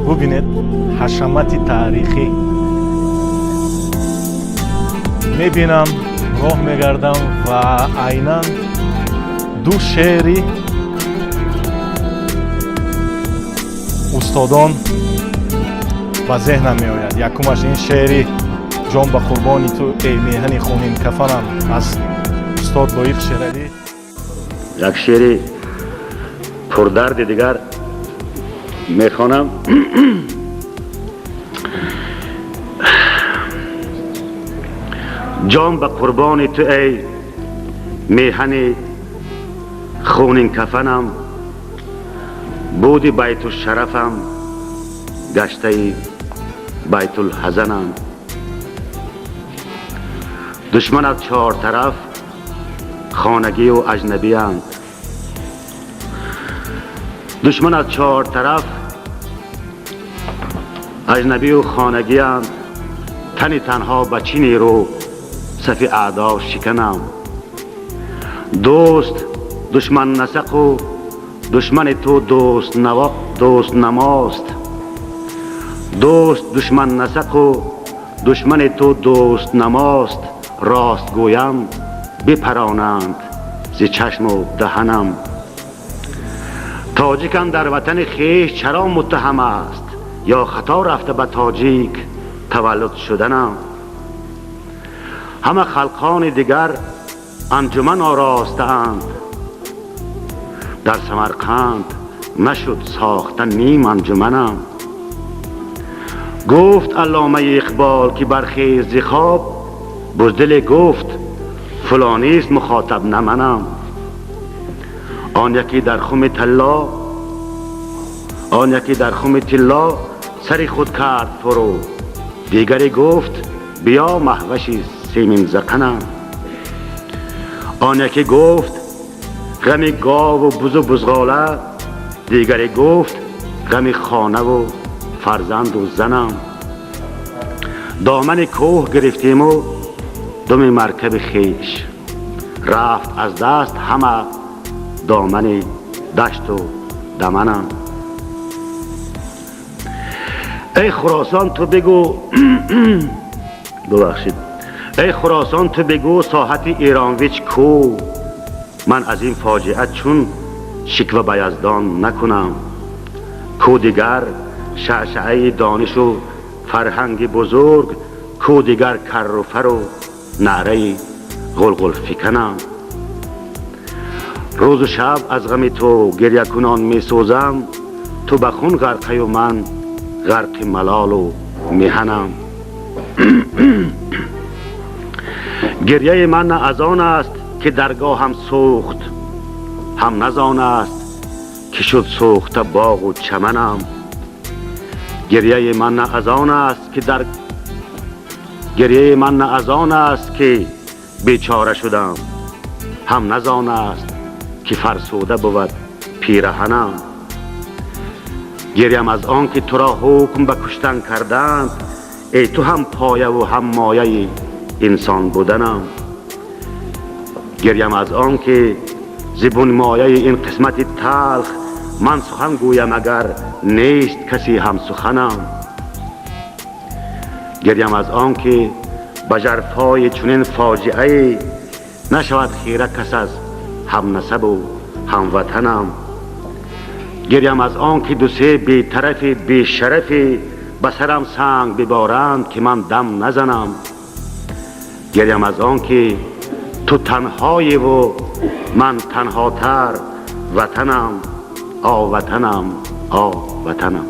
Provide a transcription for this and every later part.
ببینید حشمت تاریخی. میبینم راه میگردم و عیناً دو شعری استادان به ذهنم میآید. یکمش این شعری جان به قربانی تو ای میهن خونین کفنم از استاد لایق شیرعلی. یک شعر پردرد دیگر میخوانم. جان به قربان تو ای میهن خونین کفنم، بودی بیت الشرفم گشته بیت الحزنم. دشمن از چهار طرف خانگی و اجنبی اند، دشمن از چهار طرف اجنبی و خانگی اند. تنی تنها به چینی رو صف اعدا شکنم. دوست دشمن نسق و دشمن تو دوست نماست. دوست دشمن نسق و دشمن تو دوست نماست. راست گویم بپرانند ز چشم و دهنم. تاجیکم در وطن خویش چرا متهم است؟ یا خطا رفته به تاجیک تولد شدنم. همه خلقان دیگر انجمن آراستند، در سمرقند نشد ساختن نیم انجمنم. گفت علامه اقبال که برخیز ز خواب، بزدل گفت فلانیست مخاطب نه منم. آن یکی در خم طلا سری خود کرد فرو. دیگری گفت بیا مهوشی سیمین زقنم. آن یکی گفت غم گاو و بز و بزغاله. دیگری گفت غم خانه و فرزند و زنم. دامن کوه گرفتیم و دم مرکب خیش، رفت از دست همه دامن دشت و دمنم. ای خراسان تو بگو ببخشید، ای خراسان تو بگو ساحت ایرانویچ کو. من از این فاجعه چون شکوه به یزدان نکنم. کو دیگر شعشعه دانش و فرهنگ بزرگ، کو دیگر کر و فر و نعره غلغل فکنم. روز و شب از غم تو گریه کنان می سوزم. تو به خون غرقی و من غرق ملال و میهنم. گریه من نه از آن است که درگاه هم سوخت، هم نزان است که شد سوخته باغ و چمنم. گریه من نه از آن است که بیچاره شدم، هم نزان است که فرسوده بود پیرهنم. گریم از آن که تو را حکم به کشتن کردند، ای تو هم پایه و هم مایه انسان بودنم. گریم از آن که زبون مایه این قسمت تلخ، من سخن گویم اگر نیست کسی هم سخنم. گریم از آن که به ژرفای چنین فاجعه نشود خیره کس از هم نسب و هم وطنم. گریم از آن که دو سه بی طرف بی شرف به سرم سنگ ببارند که من دم نزنم. گریم از آن که تو تنهایی و من تنهاتر، وطنم آ وطنم آ وطنم.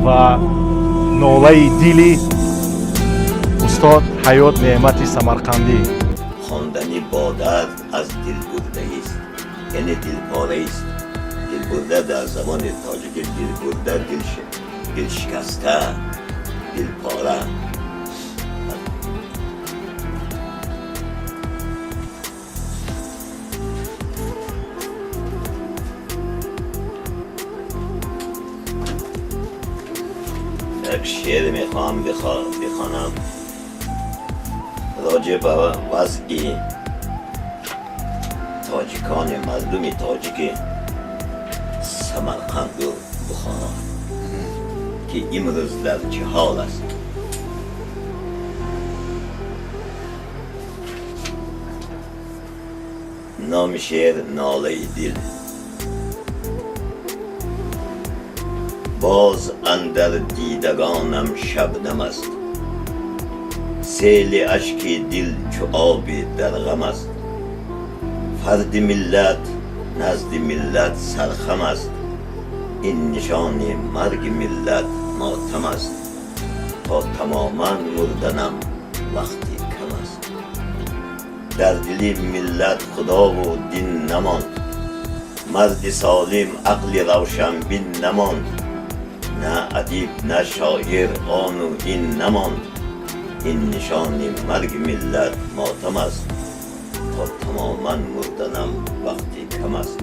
و نوله دلی استاد حیات نعمت سمرقندی. خواندن بادت از دل برده است، یعنی دل پاره است. دل برده در زمان تاجیک دل برده، دل شکسته، دل پاره. یک شعر میخوام بخوانم راجع به وضع تاجیکان مردم تاجیک سمرقند و بخارا که امروز در چه حال است. نام شعر ناله دل. باز اندر دیدگانم شبنم است، سیل اشک دل چو آب در غم است. فرد ملت نزد ملت سرخم است، این نشان مرگ ملت ماتم است. تا تماما مردنم وقتی کم است. در دل ملت خدا و دین نماند، مرد سالم عقل روشن بین نماند. نه ادیب نه شاعر آن و این نماند، این نشان مرگ ملت ماتم است. تا تماما مردنم وقتی کم است.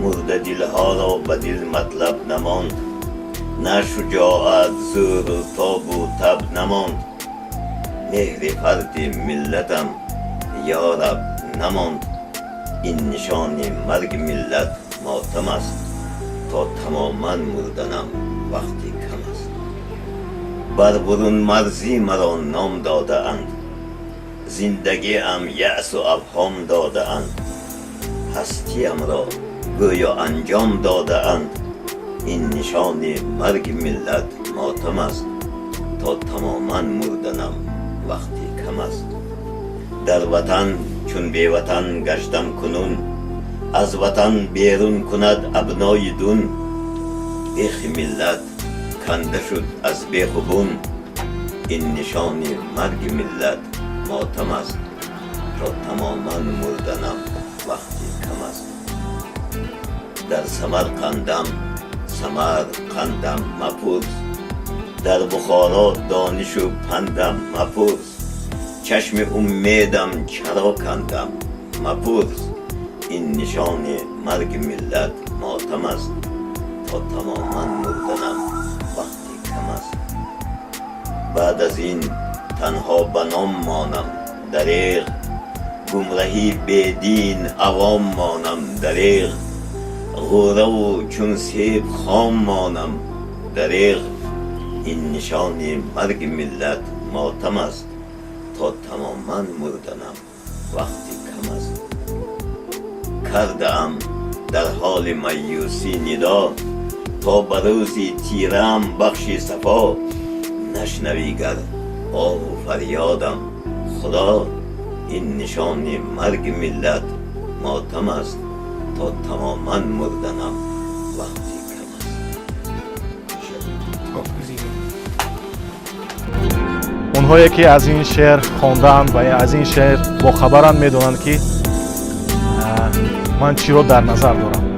مرده دلها را به دل مطلب نماند، نه شجاعت زور و تاب و تب نماند. مهر فرد ملتم یارب نماند، این نشان مرگ ملت ماتم است. تا تماما مردنم وقتی کم است. بر برون مرزی مرا نام داده اند، زندگی ام یأس و ابهام داده اند. هستیم را گویا انجام داده اند، این نشان مرگ ملت ماتم است. تا تماما مردنم وقتی کم است. در وطن چون بی وطن گشتم کنون، از وطن بیرون کند ابنای دون. بیخ ملت کنده شد از بیخ و بون، این نشان مرگ ملت ماتم است. تا تماما مردنم وقتی کم است. در سمرقندم سمرقندم مپرس، در بخارا دانش و پندم مپرس. چشم امیدم چرا کندم مپرس، این نشان مرگ ملت ماتم است. تا تماما مردنم وقتی کم است. بعد از این تنها بنام مانم دریغ، گمرهی بدین عوام مانم دریغ. غوره و چون سیب خام مانم دریغ، این نشان مرگ ملت ماتم است. تا تماما مردنم وقتی کم است. کردم در حال مایوسی ندا، تا به روزی تیرم بخشی صفا. نشنوی گر آه و فریادم خدا، این نشان مرگ ملت ماتم است. تا تماما مردنم وقتی کم است. اونهایی که از این شعر خواندند و از این شعر با خبرند میدونند که من چی رو در نظر دارم.